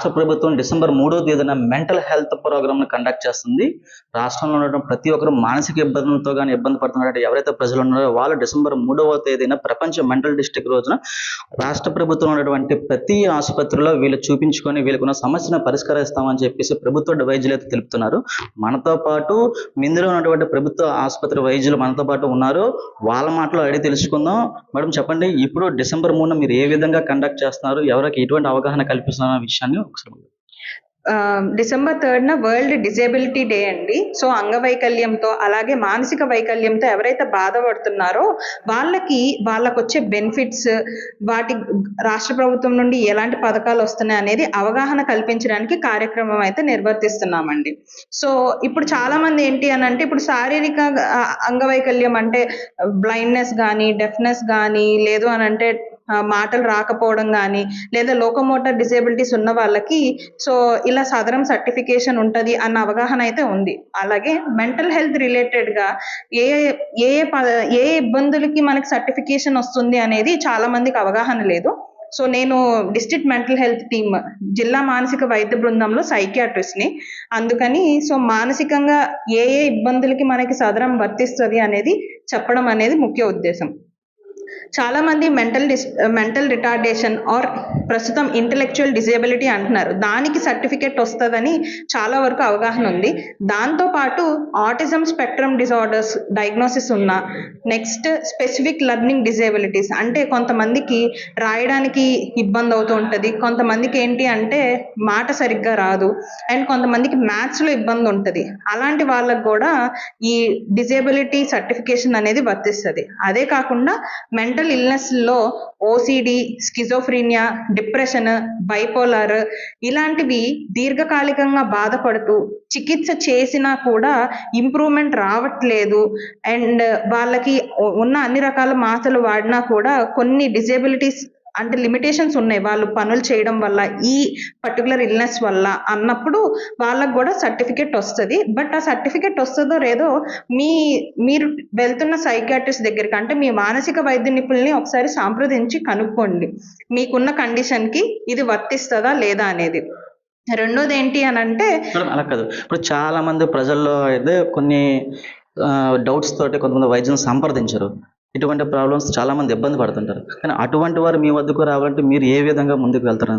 రాష్ట్ర ప్రభుత్వం డిసెంబర్ 3వ తేదీన మెంటల్ హెల్త్ ప్రోగ్రామ్‌ని కండక్ట్ చేస్తుంది. రాష్ట్రంలో ఉన్నటువంటి ప్రతి ఒక్కరు మానసిక ఇబ్బందులతో గాని ఇబ్బంది పడుతున్నటువంటి ఎవరైతే ప్రజలు ఉన్నారో వాళ్ళు డిసెంబర్ 3వ తేదీన ప్రపంచ మెంటల్ డిస్ట్రిక్ట్ రోజున రాష్ట్ర ప్రభుత్వం ఉన్నటువంటి ప్రతి ఆసుపత్రిలో వీళ్ళు చూపించుకొని వీళ్ళకున్న సమస్యను పరిష్కరిస్తామని చెప్పేసి ప్రభుత్వ వైద్యులు అయితే తెలుపుతున్నారు. మనతో పాటు ఇందులో ఉన్నటువంటి ప్రభుత్వ ఆసుపత్రి వైద్యులు మనతో పాటు ఉన్నారు. వాళ్ళ మాటలో అడిగి తెలుసుకుందాం. మేడం చెప్పండి, ఇప్పుడు డిసెంబర్ 3న మీరు ఏ విధంగా కండక్ట్ చేస్తున్నారు, ఎవరికి ఎటువంటి అవగాహన కల్పిస్తున్నారు అనే విషయాన్ని ఒకసారి డిసెంబర్ 3న వరల్డ్ డిజేబిలిటీ డే అండి. సో అంగవైకల్యంతో అలాగే మానసిక వైకల్యంతో ఎవరైతే బాధపడుతున్నారో వాళ్ళకి వచ్చే బెనిఫిట్స్, వాటి రాష్ట్ర ప్రభుత్వం నుండి ఎలాంటి పథకాలు వస్తున్నాయి అనేది అవగాహన కల్పించడానికి కార్యక్రమం అయితే నిర్వర్తిస్తున్నామండి. సో ఇప్పుడు చాలా మంది ఏంటి అని అంటే ఇప్పుడు శారీరక అంగవైకల్యం అంటే బ్లైండ్నెస్ కానీ, డెఫ్నెస్ కానీ, లేదు అని అంటే మాటలు రాకపోవడం కానీ, లేదా లోకోమోటర్ డిజేబిలిటీస్ ఉన్న వాళ్ళకి సో ఇలా సదరం సర్టిఫికేషన్ ఉంటుంది అన్న అవగాహన అయితే ఉంది. అలాగే మెంటల్ హెల్త్ రిలేటెడ్గా ఏ ఏ ఏ ఇబ్బందులకి మనకి సర్టిఫికేషన్ వస్తుంది అనేది చాలా మందికి అవగాహన లేదు. సో నేను డిస్ట్రిక్ట్ మెంటల్ హెల్త్ టీమ్ జిల్లా మానసిక వైద్య బృందంలో సైకియాట్రిస్ట్ని. అందుకని సో మానసికంగా ఏ ఇబ్బందులకి మనకి సదరం వర్తిస్తుంది అనేది చెప్పడం అనేది ముఖ్య ఉద్దేశం. చాలా మంది మెంటల్ రిటార్డేషన్ ఆర్ ప్రస్తుతం ఇంటెలెక్చువల్ డిజేబిలిటీ అంటున్నారు. దానికి సర్టిఫికేట్ వస్తుందని చాలా వరకు అవగాహన ఉంది. దాంతోపాటు ఆటిజం స్పెక్ట్రమ్ డిజార్డర్స్ డయాగ్నోసిస్ ఉన్న, నెక్స్ట్ స్పెసిఫిక్ లెర్నింగ్ డిజేబిలిటీస్ అంటే కొంతమందికి రాయడానికి ఇబ్బంది అవుతూ ఉంటుంది, కొంతమందికి ఏంటి అంటే మాట సరిగ్గా రాదు, అండ్ కొంతమందికి మ్యాథ్స్లో ఇబ్బంది ఉంటుంది. అలాంటి వాళ్ళకు కూడా ఈ డిజేబిలిటీ సర్టిఫికేషన్ అనేది వర్తిస్తుంది. అదే కాకుండా మెంటల్ ఇల్నెస్లో ఓసిడి, స్కిజోఫ్రీనియా, డిప్రెషన్, బైపోలార్ ఇలాంటివి దీర్ఘకాలికంగా బాధపడుతూ చికిత్స చేసినా కూడా ఇంప్రూవ్మెంట్ రావట్లేదు, అండ్ వాళ్ళకి ఉన్న అన్ని రకాల మాత్రలు వాడినా కూడా కొన్ని డిజేబిలిటీస్ అంటే లిమిటేషన్స్ ఉన్నాయి వాళ్ళు పనులు చేయడం వల్ల, ఈ పర్టికులర్ ఇల్నెస్ వల్ల అన్నప్పుడు వాళ్ళకు కూడా సర్టిఫికెట్ వస్తుంది. బట్ ఆ సర్టిఫికెట్ వస్తుందో లేదో మీరు వెళ్తున్న సైకియాట్రిస్ట్ దగ్గరికి అంటే మీ మానసిక వైద్య నిపుణుల్ని ఒకసారి సంప్రదించి కనుక్కోండి మీకున్న కండిషన్కి ఇది వర్తిస్తుందా లేదా అనేది. రెండోది ఏంటి అని అంటే అలా కాదు, ఇప్పుడు చాలా మంది ప్రజల్లో అయితే కొన్ని డౌట్స్ తోటి కొంతమంది వైద్యులను సంప్రదించరు. ఇటువంటి ప్రాబ్లమ్స్ చాలా మంది ఇబ్బంది పడుతుంటారు. కానీ అటువంటి వారు మీ వద్దకు రావాలంటే మీరు ఏ విధంగా ముందుకు వెళ్తారు?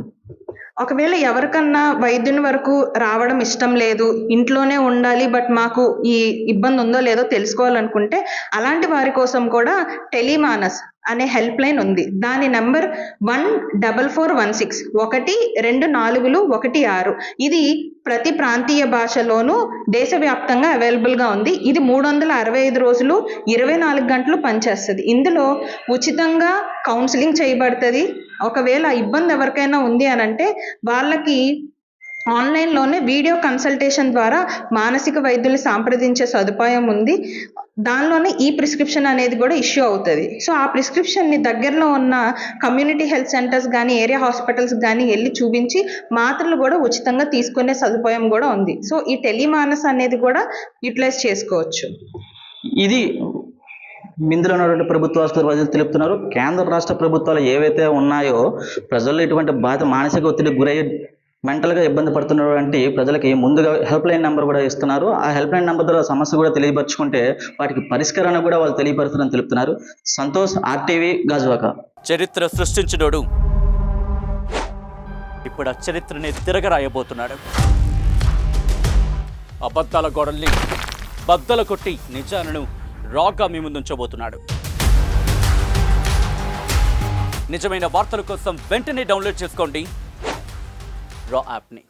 ఒకవేళ ఎవరికన్నా వైద్యుని వరకు రావడం ఇష్టం లేదు, ఇంట్లోనే ఉండాలి, బట్ మాకు ఈ ఇబ్బంది ఉందో లేదో తెలుసుకోవాలనుకుంటే అలాంటి వారి కోసం కూడా టెలిమానస్ అనే హెల్ప్ లైన్ ఉంది. దాని నెంబర్ 14416 12416. ఇది ప్రతి ప్రాంతీయ భాషలోనూ దేశవ్యాప్తంగా అవైలబుల్గా ఉంది. ఇది 365 రోజులు 24 గంటలు పనిచేస్తుంది. ఇందులో ఉచితంగా కౌన్సిలింగ్ చేయబడుతుంది. ఒకవేళ ఇబ్బంది ఎవరికైనా ఉంది అని అంటే వాళ్ళకి ఆన్లైన్లోనే వీడియో కన్సల్టేషన్ ద్వారా మానసిక వైద్యుల్ని సంప్రదించే సదుపాయం ఉంది. దానిలోనే ఈ ప్రిస్క్రిప్షన్ అనేది కూడా ఇష్యూ అవుతుంది. సో ఆ ప్రిస్క్రిప్షన్ని దగ్గరలో ఉన్న కమ్యూనిటీ హెల్త్ సెంటర్స్ కానీ, ఏరియా హాస్పిటల్స్ కానీ వెళ్ళి చూపించి మాత్రలు కూడా ఉచితంగా తీసుకునే సదుపాయం కూడా ఉంది. సో ఈ టెలిమానస్ అనేది కూడా యూటిలైజ్ చేసుకోవచ్చు. ఇది ఇందులో ఉన్నటువంటి ప్రభుత్వ ఆసుపత్రి వైద్యులు తెలుపుతున్నారు. కేంద్ర రాష్ట్ర ప్రభుత్వాలు ఏవైతే ఉన్నాయో ప్రజల్లో ఇటువంటి మానసిక ఒత్తిడికి గురయ్యే మెంటల్గా ఇబ్బంది పడుతున్నటువంటి ప్రజలకి ముందుగా హెల్ప్ లైన్ నెంబర్ కూడా ఇస్తున్నారు. ఆ హెల్ప్ లైన్ నెంబర్ ద్వారా సమస్య కూడా తెలియపరచుకుంటే వాటికి పరిష్కారాన్ని కూడా వాళ్ళు తెలియపరుస్తారని తెలుపుతున్నారు. సంతోష్, RTV, గాజువాక. చరిత్ర సృష్టించినోడు ఇప్పుడు ఆ చరిత్రని తిరగరాయబోతున్నాడు. అబద్ధాల గోడల్ని బద్దల కొట్టి నిజాలను రాగా మీ ముందుంచబోతున్నాడు. నిజమైన వార్తల కోసం వెంటనే డౌన్లోడ్ చేసుకోండి రా యాప్ని.